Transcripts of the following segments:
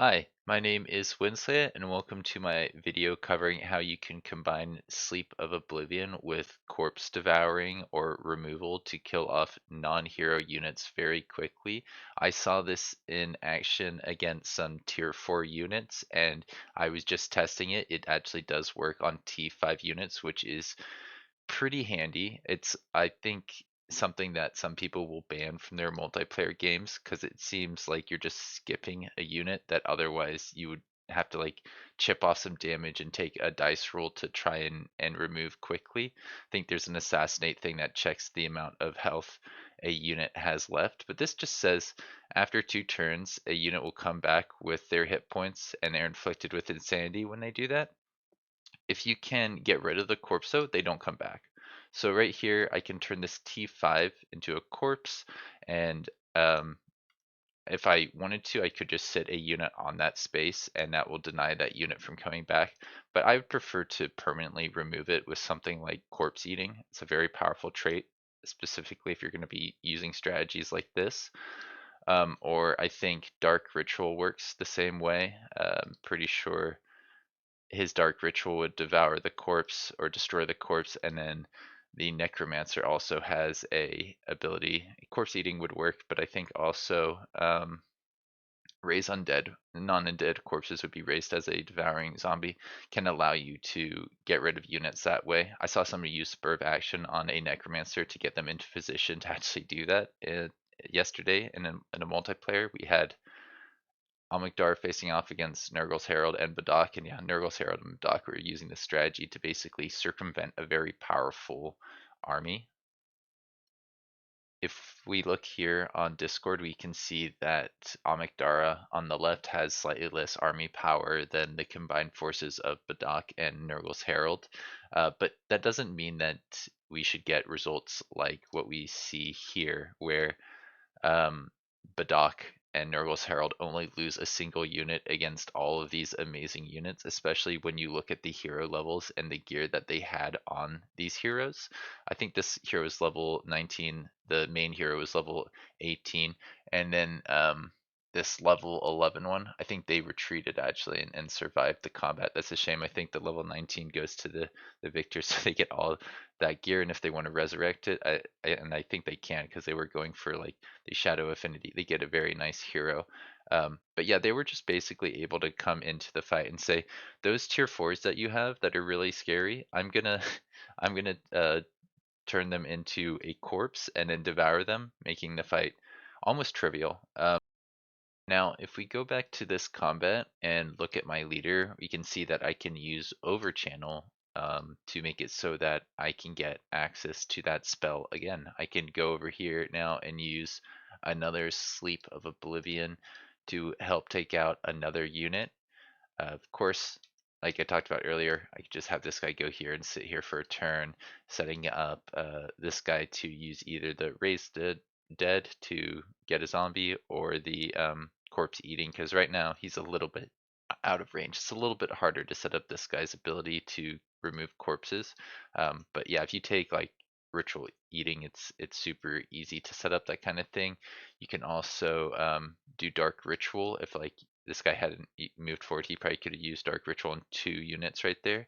Hi, my name is Winsley, and welcome to my video covering how you can combine Sleep of Oblivion with corpse devouring or removal to kill off non-hero units very quickly. I saw this in action against some tier 4 units, and I was just testing it. It actually does work on T5 units, which is pretty handy. It's, I think, something that some people will ban from their multiplayer games because it seems like you're just skipping a unit that otherwise you would have to like chip off some damage and take a dice roll to try and remove quickly. I think there's an assassinate thing that checks the amount of health a unit has left, but this just says after 2 turns, a unit will come back with their hit points and they're inflicted with insanity when they do that. If you can get rid of the corpse though, they don't come back. So right here, I can turn this T5 into a corpse, and if I wanted to, I could just sit a unit on that space, and that will deny that unit from coming back. But I would prefer to permanently remove it with something like corpse eating. It's a very powerful trait, specifically if you're going to be using strategies like this. Or I think Dark Ritual works the same way. Pretty sure his dark ritual would devour the corpse or destroy the corpse, and then the necromancer also has a ability. Corpse eating would work, but I think also raise undead, non-undead corpses would be raised as a devouring zombie, can allow you to get rid of units that way. I saw somebody use spur of action on a necromancer to get them into position to actually do that. Yesterday in a multiplayer, we had Amygdala facing off against Nurgle's Herald and Badak, and yeah, Nurgle's Herald and Badak were using this strategy to basically circumvent a very powerful army. If we look here on Discord, we can see that Amygdala on the left has slightly less army power than the combined forces of Badak and Nurgle's Herald, but that doesn't mean that we should get results like what we see here, where um, Badak and Nurgle's Herald only lose a single unit against all of these amazing units, especially when you look at the hero levels and the gear that they had on these heroes. I think this hero is level 19, the main hero is level 18, and then this level 11 one, I think they retreated actually and survived the combat. That's a shame. I think the level 19 goes to the victor, so they get all that gear, and if they want to resurrect it, and I think they can because they were going for like the Shadow Affinity. They get a very nice hero. But yeah, they were just basically able to come into the fight and say, those tier fours that you have that are really scary, I'm gonna I'm gonna turn them into a corpse and then devour them, making the fight almost trivial. Now, if we go back to this combat and look at my leader, we can see that I can use overchannel to make it so that I can get access to that spell again. I can go over here now and use another Sleep of Oblivion to help take out another unit. Of course, like I talked about earlier, I could just have this guy go here and sit here for a turn, setting up this guy to use either the Raise the Dead to get a zombie or the corpse eating, because right now he's a little bit out of range. It's a little bit harder to set up this guy's ability to remove corpses. But yeah, if you take like ritual eating, it's super easy to set up that kind of thing. You can also do dark ritual if like this guy hadn't moved forward, he probably could have used dark ritual in 2 units right there.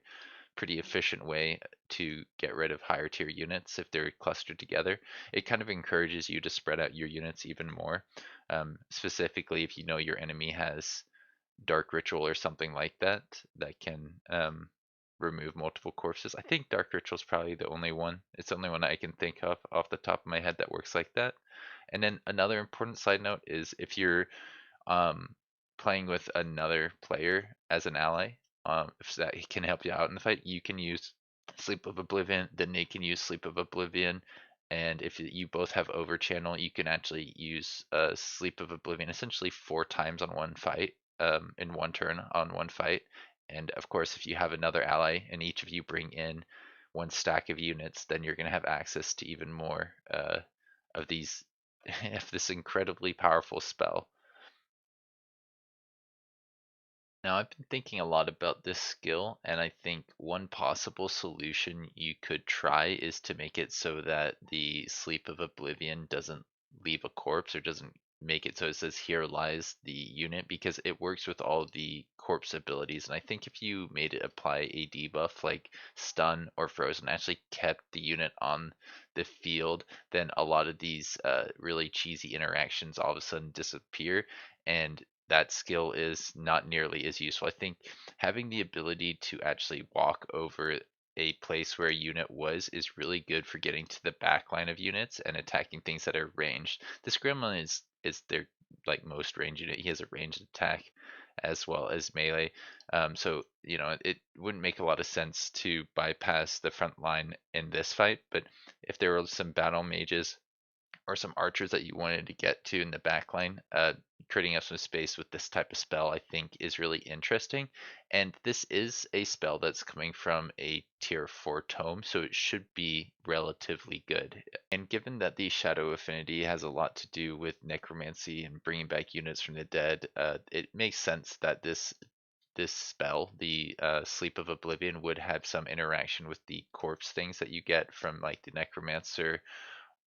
Pretty efficient way to get rid of higher tier units if they're clustered together. It kind of encourages you to spread out your units even more. Specifically, if you know your enemy has dark ritual or something like that that can remove multiple corpses. I think dark ritual is probably the only one. It's the only one I can think of off the top of my head that works like that. And then another important side note is if you're um, playing with another player as an ally, if that can help you out in the fight, you can use Sleep of Oblivion, then they can use Sleep of Oblivion, and if you both have Overchannel, you can actually use Sleep of Oblivion essentially 4 times on one fight, in one turn on one fight. And of course, if you have another ally and each of you bring in one stack of units, then you're going to have access to even more of these, of this incredibly powerful spell. Now, I've been thinking a lot about this skill, and I think one possible solution you could try is to make it so that the Sleep of Oblivion doesn't leave a corpse or doesn't make it so it says here lies the unit because it works with all of the corpse abilities. And I think if you made it apply a debuff like stun or frozen, actually kept the unit on the field, then a lot of these really cheesy interactions all of a sudden disappear, and that skill is not nearly as useful. I think having the ability to actually walk over a place where a unit was is really good for getting to the back line of units and attacking things that are ranged. This gremlin is their like most range unit. He has a ranged attack as well as melee. So it wouldn't make a lot of sense to bypass the front line in this fight. But if there were some battle mages or some archers that you wanted to get to in the back line, creating up some space with this type of spell, I think, is really interesting. And this is a spell that's coming from a tier 4 tome, so it should be relatively good. And given that the Shadow Affinity has a lot to do with necromancy and bringing back units from the dead, it makes sense that this spell, the Sleep of Oblivion, would have some interaction with the corpse things that you get from like the necromancer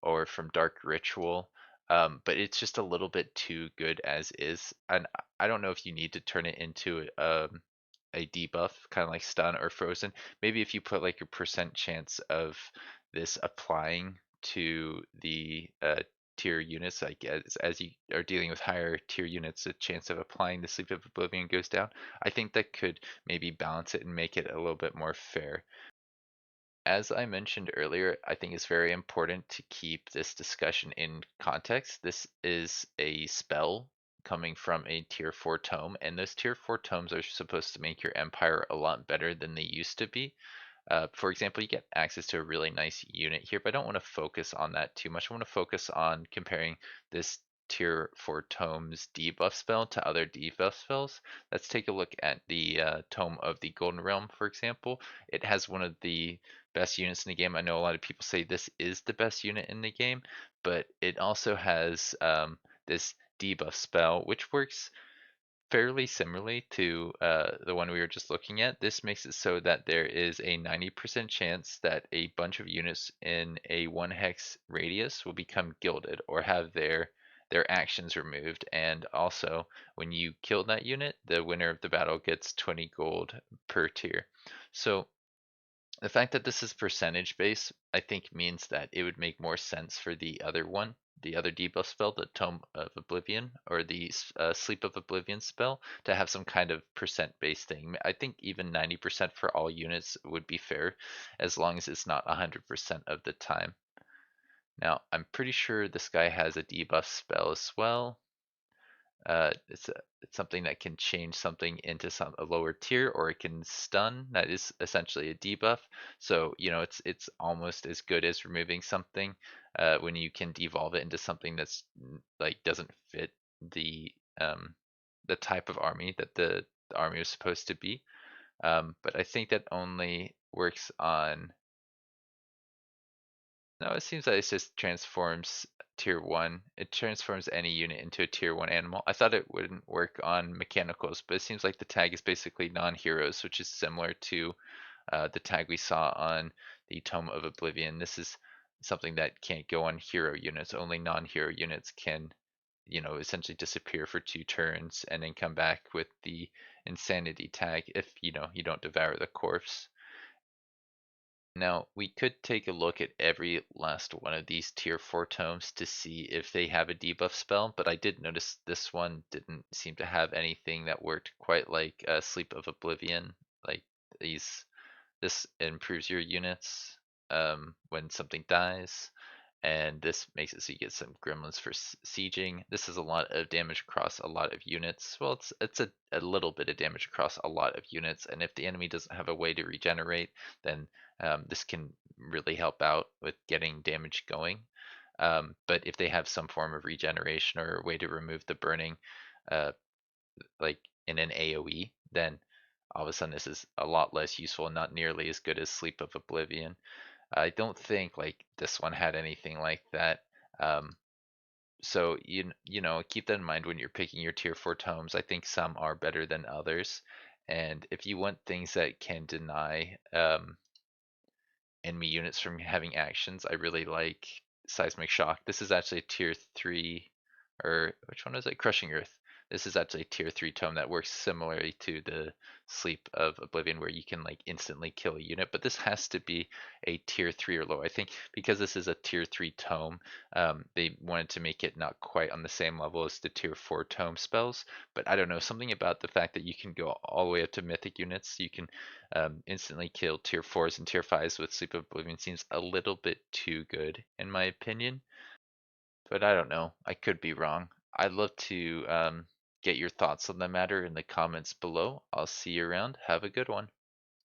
or from Dark Ritual. But it's just a little bit too good as is. And I don't know if you need to turn it into a debuff, kind of like stun or frozen. Maybe if you put like a percent chance of this applying to the tier units, like as you are dealing with higher tier units, the chance of applying the Sleep of Oblivion goes down. I think that could maybe balance it and make it a little bit more fair. As I mentioned earlier, I think it's very important to keep this discussion in context. This is a spell coming from a tier 4 tome, and those tier 4 tomes are supposed to make your empire a lot better than they used to be. For example, you get access to a really nice unit here, but I don't want to focus on that too much. I want to focus on comparing this tier 4 tome's debuff spell to other debuff spells. Let's take a look at the tome of the Golden Realm, for example. It has one of the best units in the game. I know a lot of people say this is the best unit in the game, but it also has this debuff spell, which works fairly similarly to the one we were just looking at. This makes it so that there is a 90% chance that a bunch of units in a 1 hex radius will become gilded or have their actions removed. And also, when you kill that unit, the winner of the battle gets 20 gold per tier. So the fact that this is percentage based, I think means that it would make more sense for the other one, the other debuff spell, the Tome of Oblivion or the Sleep of Oblivion spell, to have some kind of percent based thing. I think even 90% for all units would be fair, as long as it's not 100% of the time. Now, I'm pretty sure this guy has a debuff spell as well. It's something that can change something into a lower tier, or it can stun. That is essentially a debuff. So it's almost as good as removing something when you can devolve it into something that's like doesn't fit the um, the type of army that the army was supposed to be. But I think that only works on. No, it seems that it just transforms tier 1. It transforms any unit into a tier 1 animal. I thought it wouldn't work on mechanicals, but it seems like the tag is basically non-heroes, which is similar to the tag we saw on the Tome of Oblivion. This is something that can't go on hero units. Only non-hero units can, essentially disappear for 2 turns and then come back with the insanity tag if, you don't devour the corpse. Now, we could take a look at every last one of these tier 4 tomes to see if they have a debuff spell, but I did notice this one didn't seem to have anything that worked quite like Sleep of Oblivion. Like this improves your units when something dies, and this makes it so you get some gremlins for sieging. This is a lot of damage across a lot of units. Well, it's a little bit of damage across a lot of units, and if the enemy doesn't have a way to regenerate, then this can really help out with getting damage going. But if they have some form of regeneration or a way to remove the burning, uh, like in an AoE, then all of a sudden this is a lot less useful and not nearly as good as Sleep of Oblivion. I don't think like this one had anything like that. Um, so keep that in mind when you're picking your tier 4 tomes. I think some are better than others, and if you want things that can deny enemy units from having actions, I really like Seismic Shock. This is actually a tier 3 or which one is it? Crushing Earth. This is actually a tier 3 tome that works similarly to the Sleep of Oblivion, where you can like instantly kill a unit, but this has to be a tier 3 or lower. I think because this is a tier 3 tome, they wanted to make it not quite on the same level as the tier 4 tome spells, but I don't know, something about the fact that you can go all the way up to mythic units, you can instantly kill tier 4s and tier 5s with Sleep of Oblivion seems a little bit too good in my opinion, but I don't know. I could be wrong. I'd love to get your thoughts on the matter in the comments below. I'll see you around. Have a good one.